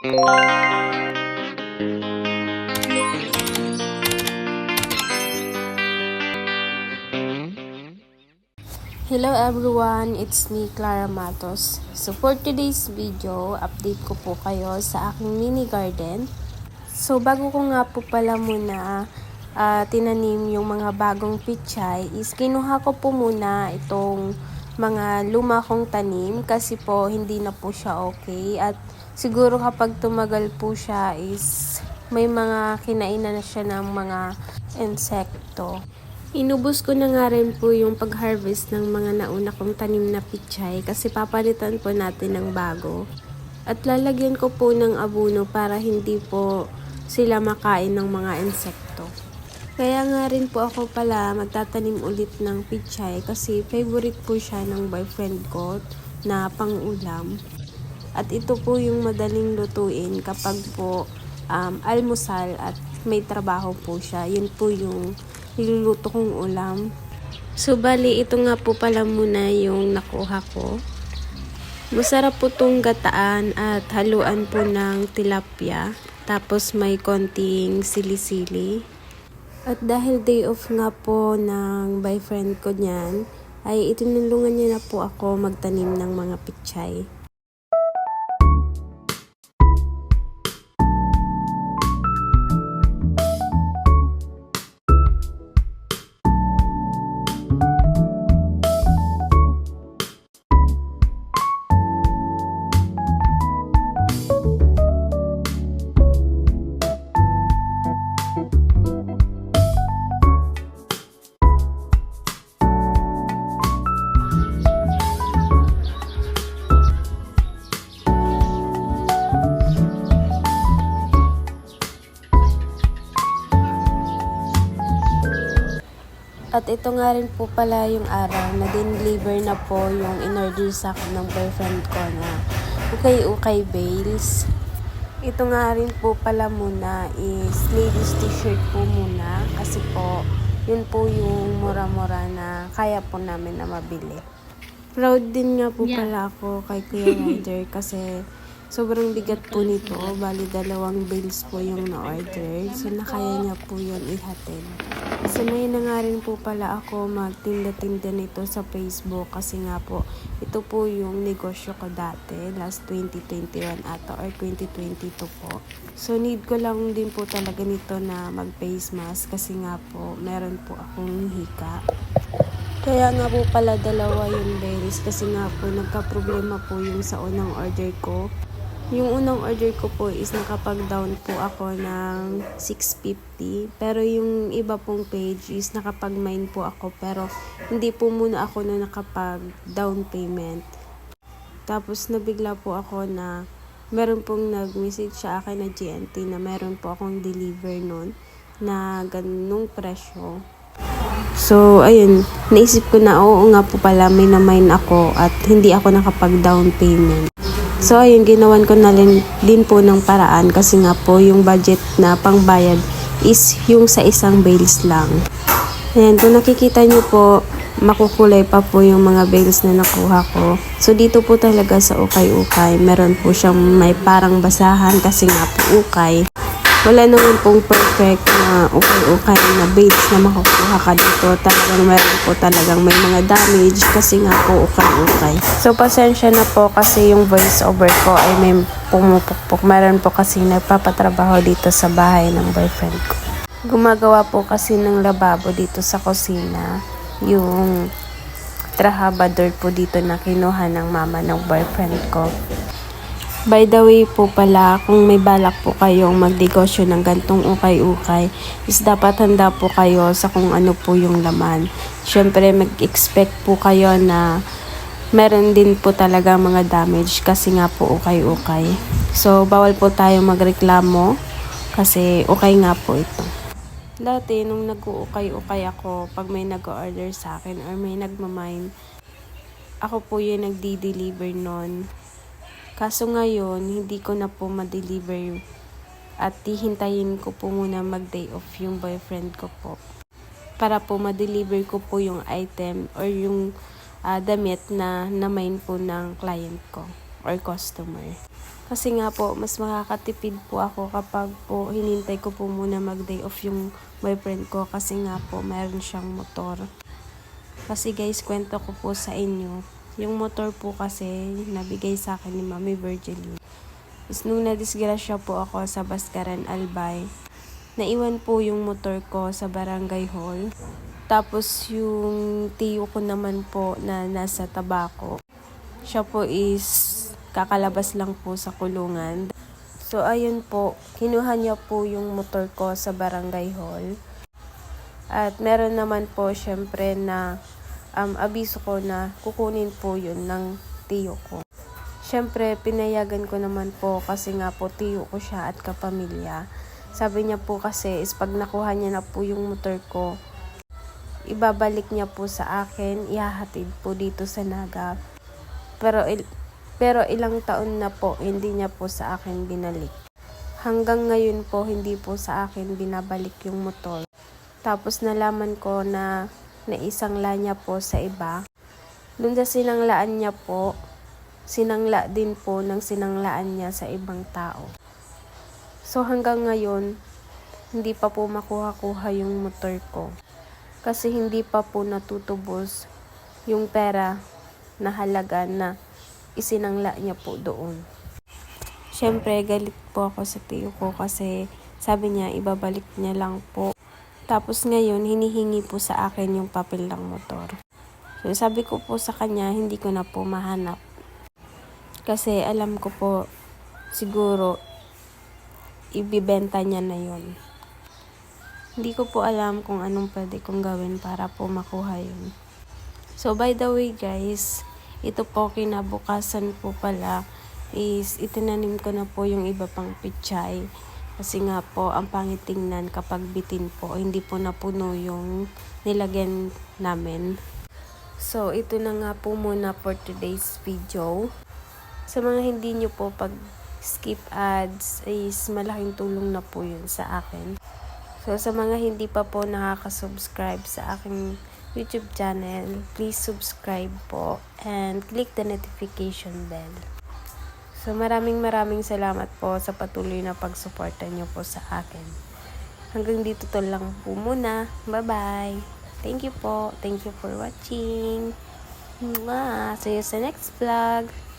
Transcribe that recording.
Hello everyone, it's me Clara Matos. So for today's video, update ko po kayo sa aking mini garden. So bago ko nga po pala muna tinanim yung mga bagong pichay, is kinuha ko po muna itong mga luma kong tanim kasi po hindi na po siya okay, at siguro kapag tumagal po siya is may mga kinainan na siya ng mga insekto. Inubos ko na nga rin po yung pag-harvest ng mga nauna kong tanim na pichay kasi papalitan po natin ng bago. At lalagyan ko po ng abono para hindi po sila makain ng mga insekto. Kaya nga rin po ako pala magtatanim ulit ng pichay kasi favorite po siya ng boyfriend ko na pang-ulam. At ito po yung madaling lutuin kapag po almusal at may trabaho po siya. Yun po yung niluluto kong ulam. So bali ito nga po pala muna yung nakuha ko. Masarap po tong gataan at haluan po ng tilapia. Tapos may konting sili-sili. At dahil day off nga po ng boyfriend ko niyan, ay itinulungan niya na po ako magtanim ng mga pichay. At ito nga rin po pala yung araw na din-deliver na po yung in-order sa akin ng boyfriend ko na ukay-ukay bales. Ito nga rin po pala muna is ladies t-shirt po muna kasi po yun po yung mura-mura na kaya po namin na mabili. Proud din nga po pala ako kay Kuya Ryder kasi sobrang bigat po nito. Bali 2 bales po yung na-order. So nakaya niya po yun ihatid. Sanay na nga rin po pala ako magtinda-tinda nito sa Facebook kasi nga po ito po yung negosyo ko dati last 2021 ata or 2022 po. So need ko lang din po talaga nito na mag-face mask kasi nga po meron po akong hika. Kaya nga po pala 2 yung berries kasi nga po nagka-problema po yung sa unang order ko. Yung unang order ko po is nakapag-down po ako ng 650. Pero yung iba pong page is nakapag-mine po ako. Pero hindi po muna ako na nakapag-down payment. Tapos nabigla po ako na meron pong nag-message sa akin na GNT na meron po akong deliver nun na ganung presyo. So, ayun, naisip ko na oo nga po pala may na-mine ako at hindi ako nakapag-down payment. So, ayun, ginawan ko na din po ng paraan kasi nga po yung budget na pangbayad is yung sa isang bales lang. Ayan, kung nakikita nyo po, makukulay pa po yung mga bales na nakuha ko. So, dito po talaga sa ukay-ukay, meron po siyang may parang basahan kasi nga po ukay. Wala naman pong perfect na ukay-ukay na bales na makukuha ka dito. Talagang meron po talagang may mga damage kasi nga po ukay-ukay. So, pasensya na po kasi yung voice over ko ay may pumupukpok. Meron po kasi nagpapatrabaho dito sa bahay ng boyfriend ko. Gumagawa po kasi ng lababo dito sa kusina. Yung trahabador po dito na kinuha ng mama ng boyfriend ko. By the way po pala, kung may balak po kayong magnegosyo ng gantong ukay-ukay, is dapat handa po kayo sa kung ano po yung laman. Siyempre, mag-expect po kayo na meron din po talaga mga damage kasi nga po ukay-ukay. So, bawal po tayo magreklamo kasi ukay nga po ito. Dati, nung nag-uukay-ukay ako, pag may nag-order sa akin or may nagmamine, ako po yung nagdi-deliver nun. Kaso ngayon, hindi ko na po ma-deliver at hihintayin ko po muna mag-day off yung boyfriend ko po. Para po ma-deliver ko po yung item or yung damit na na-mine po ng client ko. or customer. Kasi nga po, mas makakatipid po ako kapag po hinintay ko po muna mag-day off yung boyfriend ko kasi nga po mayroon siyang motor. Kasi guys, kwento ko po sa inyo, yung motor po kasi nabigay sa akin ni Mami Virgil. Is nung nadisgrasya po ako sa Baskaran, Albay, naiwan po yung motor ko sa Barangay Hall. Tapos yung tiyo ko naman po na nasa Tabaco, siya po is kakalabas lang po sa kulungan. So ayun po, kinuha niya po yung motor ko sa Barangay Hall. At meron naman po syempre na abiso ko na kukunin po yun ng tiyo ko. Syempre pinayagan ko naman po kasi nga po tiyo ko siya at kapamilya. Sabi niya po kasi is pag nakuha niya na po yung motor ko, ibabalik niya po sa akin, ihahatid po dito sa Naga. Pero ilang taon na po, hindi niya po sa akin binalik. Hanggang ngayon po, hindi po sa akin binabalik yung motor. Tapos nalaman ko na naisangla niya po sa iba. Doon sa sinanglaan niya po, sinangla din po ng sinanglaan niya sa ibang tao. So hanggang ngayon, hindi pa po makuha-kuha yung motor ko. Kasi hindi pa po natutubos yung pera na halaga na isinangla niya po doon. Syempre, galit po ako sa tiyo ko kasi sabi niya ibabalik niya lang po. Tapos ngayon, hinihingi po sa akin yung papel ng motor. So sabi ko po sa kanya, hindi ko na po mahanap. Kasi alam ko po, siguro, ibibenta niya na yon. Hindi ko po alam kung anong pwede kong gawin para po makuha yun. So by the way guys, ito po kinabukasan po pala is itinanim ko na po yung iba pang pichay. Kasi nga po, ang pangit tingnan kapag bitin po, hindi po napuno yung nilagyan namin. So ito na nga po muna for today's video. Sa mga hindi nyo po pag skip ads is malaking tulong na po yun sa akin. So sa mga hindi pa po nakaka-subscribe sa aking YouTube channel, please subscribe po and click the notification bell. So maraming salamat po sa patuloy na pagsuporta niyo po sa akin. Hanggang dito to lang po muna. Bye-bye. Thank you po. Thank you for watching. Mwah! See you sa next vlog.